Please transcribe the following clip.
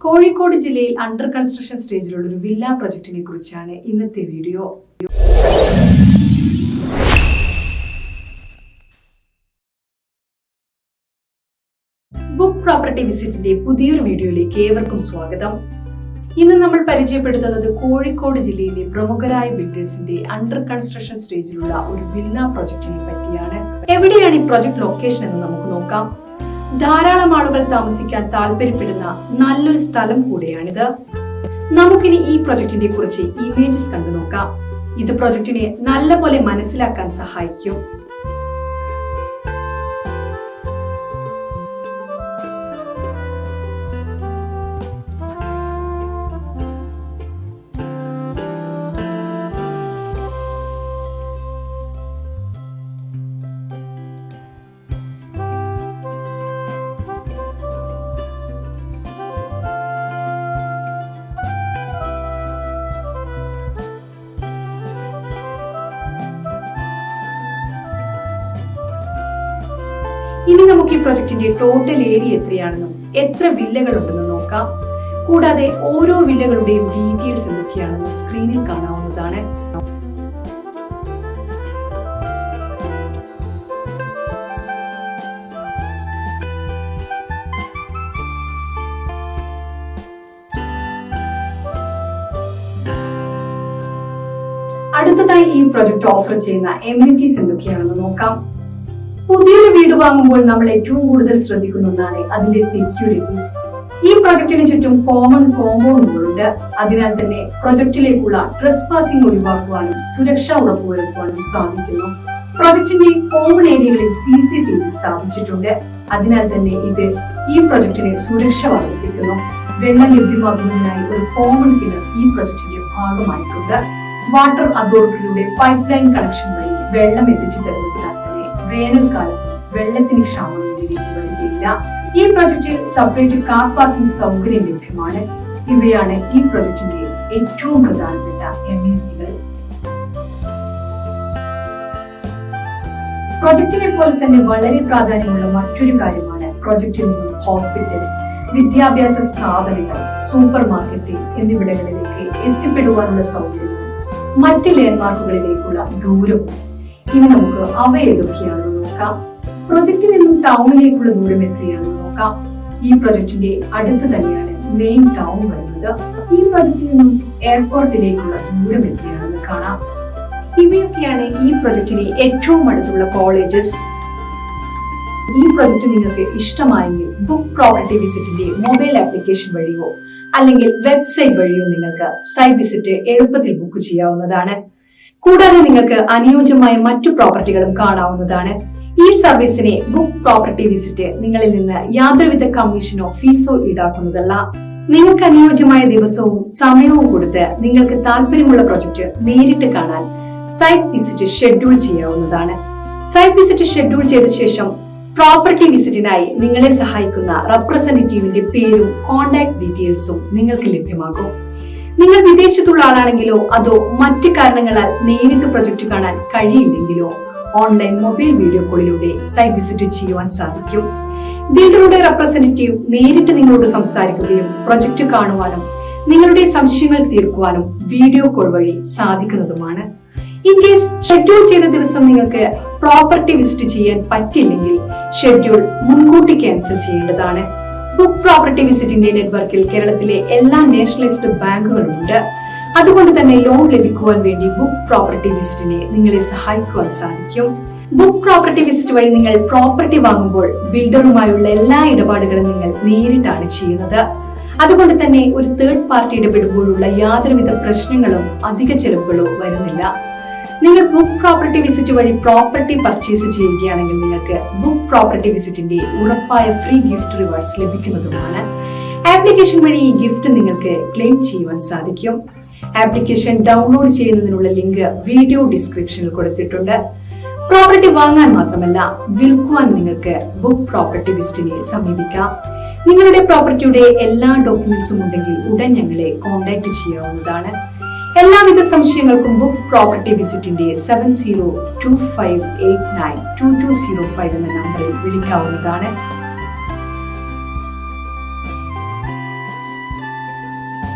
കോഴിക്കോട് ജില്ലയിൽ under construction സ്റ്റേജിലുള്ള ഒരു villa പ്രൊജക്ടിനെ കുറിച്ചാണ് ഇന്നത്തെ വീഡിയോ. ബുക്ക് പ്രോപ്പർട്ടി വിസിറ്റിന്റെ പുതിയൊരു വീഡിയോയിലേക്ക് ഏവർക്കും സ്വാഗതം. ഇന്ന് നമ്മൾ പരിചയപ്പെടുത്തുന്നത് കോഴിക്കോട് ജില്ലയിലെ പ്രമുഖരായ ബിൽഡേഴ്സിന്റെ അണ്ടർ കൺസ്ട്രക്ഷൻ സ്റ്റേജിലുള്ള ഒരു വില്ല പ്രൊജക്ടിനെ പറ്റിയാണ്. എവിടെയാണ് ഈ പ്രൊജക്ട് ലൊക്കേഷൻ എന്ന് നമുക്ക് നോക്കാം. ധാരാളം ആളുകൾ താമസിക്കാൻ താല്പര്യപ്പെടുന്ന നല്ലൊരു സ്ഥലം കൂടെയാണിത്. നമുക്കിനി ഈ പ്രൊജക്ടിനെ കുറിച്ച് ഇമേജസ് കണ്ടു നോക്കാം. ഇത് പ്രൊജക്ടിനെ നല്ലപോലെ മനസ്സിലാക്കാൻ സഹായിക്കും. ഇനി നമുക്ക് ഈ പ്രൊജക്ടിന്റെ ടോട്ടൽ ഏരിയ എത്രയാണെന്നും എത്ര വില്ലകളുണ്ടെന്നും നോക്കാം. കൂടാതെ ഓരോ വില്ലകളുടെയും ഡീറ്റെയിൽസ് എന്തൊക്കെയാണെന്ന് സ്ക്രീനിൽ കാണാവുന്നതാണ്. അടുത്തതായി ഈ പ്രൊജക്ട് ഓഫർ ചെയ്യുന്ന എമിനിറ്റീസ് എന്തൊക്കെയാണെന്ന് നോക്കാം. പുതിയൊരു വീട് വാങ്ങുമ്പോൾ നമ്മൾ ഏറ്റവും കൂടുതൽ ശ്രദ്ധിക്കുന്ന ഒന്നാണ് അതിന്റെ സെക്യൂരിറ്റി. ഈ പ്രൊജക്ടിന് ചുറ്റും കോമൺ കോമ്പൗണ്ടുകളുണ്ട്. അതിനാൽ തന്നെ പ്രൊജക്ടിലേക്കുള്ള ട്രെസ്പാസിംഗ് ഒഴിവാക്കുവാനും സുരക്ഷ ഉറപ്പുവരുത്തുവാനും സാധിക്കുന്നു. പ്രൊജക്ടിന്റെ കോമൺ ഏരിയകളിൽ CCTV സ്ഥാപിച്ചിട്ടുണ്ട്. അതിനാൽ തന്നെ ഇത് ഈ പ്രൊജക്ടിനെ സുരക്ഷ വർദ്ധിപ്പിക്കുന്നു. വെള്ളം ലഭ്യമാക്കുന്നതിനായി ഒരു കോമൺ കിണർ ഈ പ്രൊജക്ടിന്റെ ഭാഗമായിട്ടുണ്ട്. വാട്ടർ അതോറിറ്റിയുടെ പൈപ്പ് ലൈൻ കണക്ഷൻ വഴി വെള്ളം എത്തിച്ചു തരുന്നതിനാൽ വേനൽക്കാലത്ത് വെള്ളത്തിന് ക്ഷാമം വരികയില്ല. ഈ പ്രൊജക്റ്റിൽ സെപ്പറേറ്റ് കാർ പാർക്കിംഗ് സൗകര്യം ലഭ്യമാണ്. ഇവയാണ് ഈ പ്രൊജക്ടിന്റെ ഏറ്റവും പ്രധാനപ്പെട്ട എമിനിറ്റികൾ. പ്രൊജക്ടിനെ പോലെ തന്നെ വളരെ പ്രാധാന്യമുള്ള മറ്റൊരു കാര്യമാണ് പ്രൊജക്റ്റിൽ നിന്നും ഹോസ്പിറ്റൽ, വിദ്യാഭ്യാസ സ്ഥാപനങ്ങൾ, സൂപ്പർ മാർക്കറ്റ് എന്നിവിടങ്ങളിലേക്ക് എത്തിപ്പെടുവാനുള്ള സൗകര്യവും മറ്റ് ലാൻഡ്മാർക്കുകളിലേക്കുള്ള ദൂരവും. ഇനി നമുക്ക് അവ ഏതൊക്കെയാണെന്ന് നോക്കാം. പ്രൊജക്റ്റിൽ നിന്നും ടൗണിലേക്കുള്ള ദൂരം എത്രയാണെന്ന് നോക്കാം. ഈ പ്രൊജക്ടിന്റെ അടുത്ത് തന്നെയാണ് മെയിൻ ടൗൺ വരുന്നത്. ഈ പ്രൊജക്റ്റിൽ നിന്നും എയർപോർട്ടിലേക്കുള്ള ദൂരം എത്രയാണെന്ന് കാണാം. ഇവയൊക്കെയാണ് ഈ പ്രൊജക്ടിന് ഏറ്റവും അടുത്തുള്ള കോളേജസ്. ഈ പ്രൊജക്ട് നിങ്ങൾക്ക് ഇഷ്ടമായെങ്കിൽ ബുക്ക് പ്രോപ്പർട്ടി വിസിറ്റിന്റെ മൊബൈൽ ആപ്ലിക്കേഷൻ വഴിയോ അല്ലെങ്കിൽ വെബ്സൈറ്റ് വഴിയോ നിങ്ങൾക്ക് സൈറ്റ് വിസിറ്റ് എളുപ്പത്തിൽ ബുക്ക് ചെയ്യാവുന്നതാണ്. കൂടാതെ നിങ്ങൾക്ക് അനുയോജ്യമായ മറ്റു പ്രോപ്പർട്ടികളും കാണാവുന്നതാണ്. ഈ സർവീസിനെ ബുക്ക് പ്രോപ്പർട്ടി വിസിറ്റ് നിങ്ങളിൽ നിന്ന് യാതൊരുവിധ കമ്മീഷനോ ഫീസോ ഈടാക്കുന്നതല്ല. നിങ്ങൾക്ക് അനുയോജ്യമായ ദിവസവും സമയവും കൊടുത്ത് നിങ്ങൾക്ക് താല്പര്യമുള്ള പ്രൊജക്ട് നേരിട്ട് കാണാൻ സൈറ്റ് വിസിറ്റ് ഷെഡ്യൂൾ ചെയ്യാവുന്നതാണ്. സൈറ്റ് വിസിറ്റ് ഷെഡ്യൂൾ ചെയ്ത ശേഷം പ്രോപ്പർട്ടി വിസിറ്റിനായി നിങ്ങളെ സഹായിക്കുന്ന റെപ്രസെന്റേറ്റീവിന്റെ പേരും കോൺടാക്ട് ഡീറ്റെയിൽസും നിങ്ങൾക്ക് ലഭ്യമാകും. നിങ്ങൾ വിദേശത്തുള്ള ആളാണെങ്കിലോ അതോ മറ്റു കാരണങ്ങളാൽ നേരിട്ട് പ്രൊജക്ട് കാണാൻ കഴിയില്ലെങ്കിലോ ഓൺലൈൻ മൊബൈൽ വീഡിയോ കോളിലൂടെ സൈറ്റ് വിസിറ്റ് ചെയ്യുവാൻ സാധിക്കും. ബിൽഡറുടെ റെപ്രസെന്റേറ്റീവ് നേരിട്ട് നിങ്ങളോട് സംസാരിക്കുകയും പ്രൊജക്ട് കാണുവാനും നിങ്ങളുടെ സംശയങ്ങൾ തീർക്കുവാനും വീഡിയോ കോൾ വഴി സാധിക്കുന്നതുമാണ്. ഇൻ കേസ് ഷെഡ്യൂൾ ചെയ്ത ദിവസം നിങ്ങൾക്ക് പ്രോപ്പർട്ടി വിസിറ്റ് ചെയ്യാൻ പറ്റില്ലെങ്കിൽ ഷെഡ്യൂൾ മുൻകൂട്ടി ക്യാൻസൽ ചെയ്യേണ്ടതാണ്. ബുക്ക് പ്രോപ്പർട്ടി വിസിറ്റിന്റെ നെറ്റ്വർക്കിൽ കേരളത്തിലെ എല്ലാ നാഷണലൈസ്ഡ് ബാങ്കുകളുണ്ട്. അതുകൊണ്ട് തന്നെ ലോൺ ലഭിക്കുവാൻ വേണ്ടി ബുക്ക് പ്രോപ്പർട്ടി വിസിറ്റിനെ നിങ്ങളെ സഹായിക്കുവാൻ സാധിക്കും. ബുക്ക് പ്രോപ്പർട്ടി വിസിറ്റ് വഴി നിങ്ങൾ പ്രോപ്പർട്ടി വാങ്ങുമ്പോൾ ബിൽഡറുമായുള്ള എല്ലാ ഇടപാടുകളും നിങ്ങൾ നേരിട്ടാണ് ചെയ്യുന്നത്. അതുകൊണ്ട് തന്നെ ഒരു തേർഡ് പാർട്ടി ഇടപെടുമ്പോഴുള്ള യാതൊരുവിധ പ്രശ്നങ്ങളും അധിക ചെലവുകളോ വരുന്നില്ല. നിങ്ങൾ ബുക്ക് പ്രോപ്പർട്ടി വിസിറ്റ് വഴി പ്രോപ്പർട്ടി പർച്ചേസ് ചെയ്യുകയാണെങ്കിൽ നിങ്ങൾക്ക് ബുക്ക് പ്രോപ്പർട്ടി വിസിറ്റിന്റെ ഉറപ്പായ ഫ്രീ ഗിഫ്റ്റ് റിവാർഡ്സ് ലഭിക്കുന്നതുമാണ്. ആപ്ലിക്കേഷൻ വഴി ഈ ഗിഫ്റ്റ് നിങ്ങൾക്ക് ക്ലെയിം ചെയ്യുവാൻ സാധിക്കും. ആപ്ലിക്കേഷൻ ഡൗൺലോഡ് ചെയ്യുന്നതിനുള്ള ലിങ്ക് വീഡിയോ ഡിസ്ക്രിപ്ഷനിൽ കൊടുത്തിട്ടുണ്ട്. പ്രോപ്പർട്ടി വാങ്ങാൻ മാത്രമല്ല വിൽക്കുവാൻ നിങ്ങൾക്ക് ബുക്ക് പ്രോപ്പർട്ടി വിസിറ്റിനെ സമീപിക്കാം. നിങ്ങളുടെ പ്രോപ്പർട്ടിയുടെ എല്ലാ ഡോക്യുമെന്റ്സും ഉണ്ടെങ്കിൽ ഉടൻ ഞങ്ങളെ കോൺടാക്ട് ചെയ്യാവുന്നതാണ്. എല്ലാവിധ സംശയങ്ങൾക്കും ബുക്ക് പ്രോപ്പർട്ടി വിസിറ്റിന്റെ 7025892205 എന്ന നമ്പറിൽ വിളിക്കാവുന്നതാണ്.